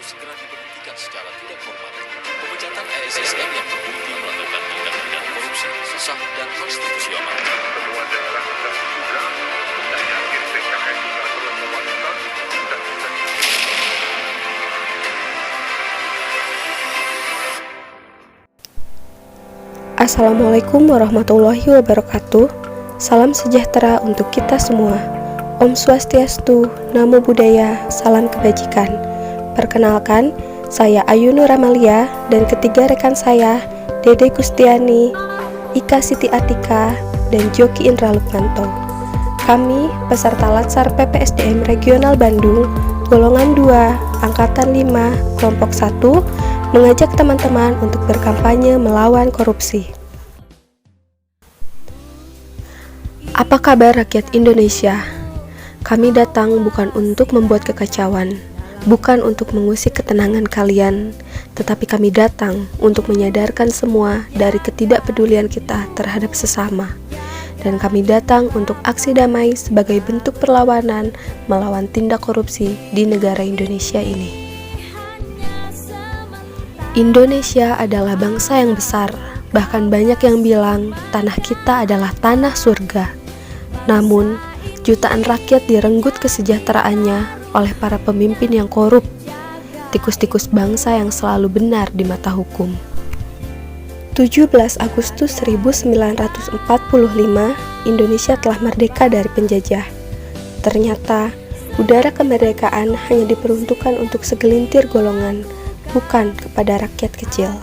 harus segera diberhentikan secara tidak hormat. Pemecatan ASN yang terbukti melakukan tindak pidana korupsi sesat dan konstitusional. Semua daerah sudah juga, saya yakin PKS juga terus memajukan dan bisa. Assalamualaikum warahmatullahi wabarakatuh. Salam sejahtera untuk kita semua. Om Swastiastu, Namo Buddhaya, salam kebajikan. Perkenalkan, saya Ayu Nur Amalia dan ketiga rekan saya, Dede Kustiani, Ika Siti Atika, dan Joki Indra Lukmanto. Kami, peserta Latsar PPSDM Regional Bandung, Golongan 2, Angkatan 5, Kelompok 1, mengajak teman-teman untuk berkampanye melawan korupsi. Apa kabar rakyat Indonesia? Kami datang bukan untuk membuat kekacauan, bukan untuk mengusik ketenangan kalian, tetapi kami datang untuk menyadarkan semua dari ketidakpedulian kita terhadap sesama. Dan kami datang untuk aksi damai sebagai bentuk perlawanan melawan tindak korupsi di negara Indonesia ini. Indonesia adalah bangsa yang besar, bahkan banyak yang bilang tanah kita adalah tanah surga. Namun, jutaan rakyat direnggut kesejahteraannya oleh para pemimpin yang korup, tikus-tikus bangsa yang selalu benar di mata hukum. 17 Agustus 1945, Indonesia telah merdeka dari penjajah. Ternyata, udara kemerdekaan hanya diperuntukkan untuk segelintir golongan, bukan kepada rakyat kecil.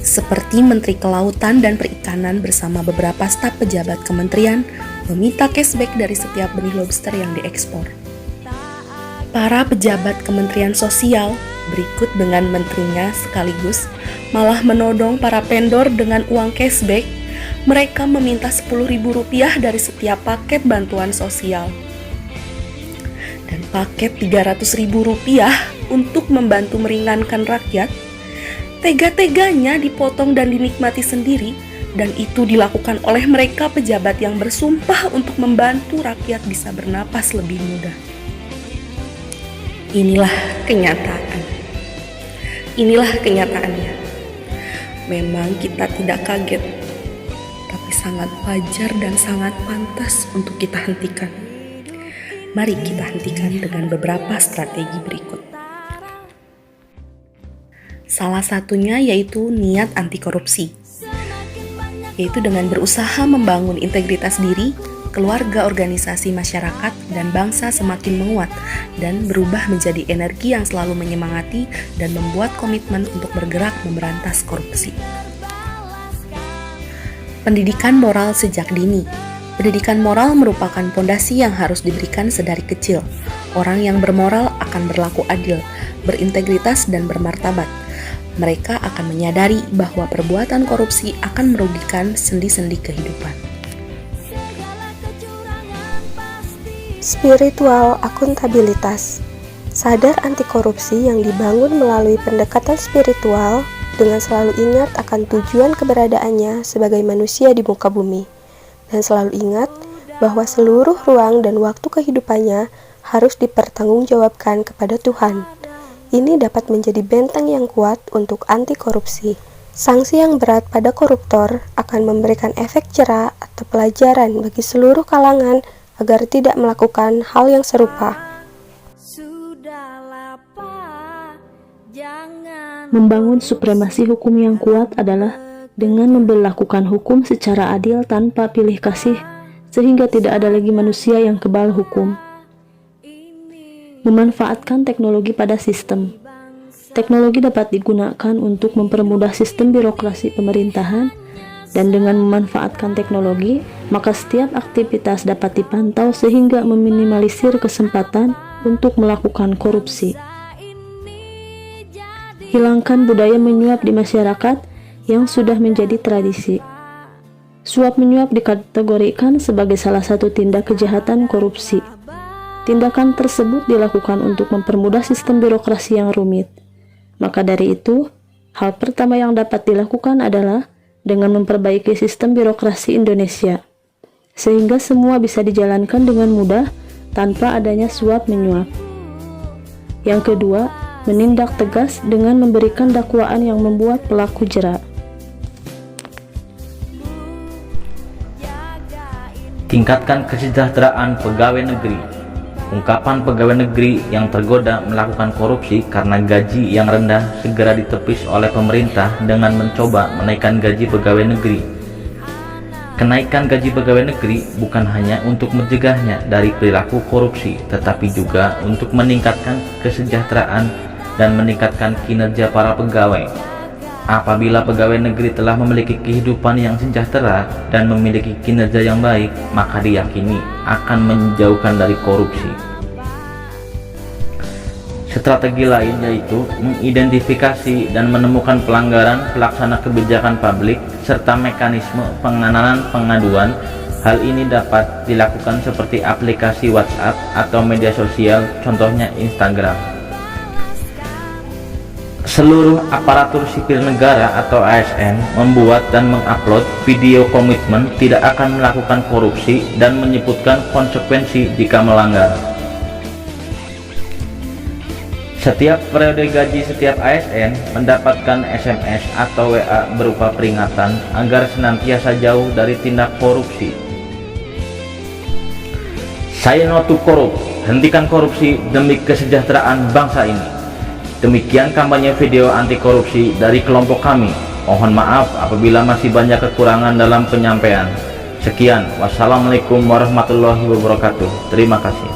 Seperti Menteri Kelautan dan Perikanan bersama beberapa staf pejabat kementerian meminta cashback dari setiap benih lobster yang diekspor. Para pejabat Kementerian Sosial berikut dengan menterinya sekaligus malah menodong para vendor dengan uang cashback. Mereka meminta Rp10.000 dari setiap paket bantuan sosial dan paket Rp300.000 untuk membantu meringankan rakyat. Tega-teganya dipotong dan dinikmati sendiri, dan itu dilakukan oleh mereka pejabat yang bersumpah untuk membantu rakyat bisa bernapas lebih mudah. Inilah kenyataan. Inilah kenyataannya. Memang kita tidak kaget, tapi sangat wajar dan sangat pantas untuk kita hentikan. Mari kita hentikan dengan beberapa strategi berikut. Salah satunya yaitu niat anti korupsi, yaitu dengan berusaha membangun integritas diri, keluarga, organisasi, masyarakat, dan bangsa semakin menguat dan berubah menjadi energi yang selalu menyemangati dan membuat komitmen untuk bergerak memberantas korupsi. Pendidikan moral sejak dini. Pendidikan moral merupakan pondasi yang harus diberikan sedari kecil. Orang yang bermoral akan berlaku adil, berintegritas, dan bermartabat. Mereka akan menyadari bahwa perbuatan korupsi akan merugikan sendi-sendi kehidupan. Spiritual akuntabilitas. Sadar anti korupsi yang dibangun melalui pendekatan spiritual dengan selalu ingat akan tujuan keberadaannya sebagai manusia di muka bumi, dan selalu ingat bahwa seluruh ruang dan waktu kehidupannya harus dipertanggungjawabkan kepada Tuhan. Ini dapat menjadi benteng yang kuat untuk anti korupsi. Sanksi yang berat pada koruptor akan memberikan efek jera atau pelajaran bagi seluruh kalangan agar tidak melakukan hal yang serupa. Membangun supremasi hukum yang kuat adalah dengan memberlakukan hukum secara adil tanpa pilih kasih, sehingga tidak ada lagi manusia yang kebal hukum. Memanfaatkan teknologi pada sistem. Teknologi dapat digunakan untuk mempermudah sistem birokrasi pemerintahan, dan dengan memanfaatkan teknologi, maka setiap aktivitas dapat dipantau sehingga meminimalisir kesempatan untuk melakukan korupsi. Hilangkan budaya menyuap di masyarakat yang sudah menjadi tradisi. Suap menyuap dikategorikan sebagai salah satu tindak kejahatan korupsi. Tindakan tersebut dilakukan untuk mempermudah sistem birokrasi yang rumit. Maka dari itu, hal pertama yang dapat dilakukan adalah dengan memperbaiki sistem birokrasi Indonesia, sehingga semua bisa dijalankan dengan mudah tanpa adanya suap menyuap. Yang kedua, menindak tegas dengan memberikan dakwaan yang membuat pelaku jera. Tingkatkan kesejahteraan pegawai negeri. Ungkapan pegawai negeri yang tergoda melakukan korupsi karena gaji yang rendah segera ditepis oleh pemerintah dengan mencoba menaikkan gaji pegawai negeri. Kenaikan gaji pegawai negeri bukan hanya untuk mencegahnya dari perilaku korupsi, tetapi juga untuk meningkatkan kesejahteraan dan meningkatkan kinerja para pegawai. Apabila pegawai negeri telah memiliki kehidupan yang sejahtera dan memiliki kinerja yang baik, maka diyakini akan menjauhkan dari korupsi. Strategi lain yaitu mengidentifikasi dan menemukan pelanggaran pelaksana kebijakan publik serta mekanisme penanganan pengaduan. Hal ini dapat dilakukan seperti aplikasi WhatsApp atau media sosial, contohnya Instagram. Seluruh aparatur sipil negara atau ASN membuat dan mengupload video komitmen tidak akan melakukan korupsi dan menyebutkan konsekuensi jika melanggar. Setiap periode gaji setiap ASN mendapatkan SMS atau WA berupa peringatan agar senantiasa jauh dari tindak korupsi. Say no to korup, hentikan korupsi demi kesejahteraan bangsa ini. Demikian kampanye video anti korupsi dari kelompok kami. Mohon maaf apabila masih banyak kekurangan dalam penyampaian. Sekian, wassalamualaikum warahmatullahi wabarakatuh. Terima kasih.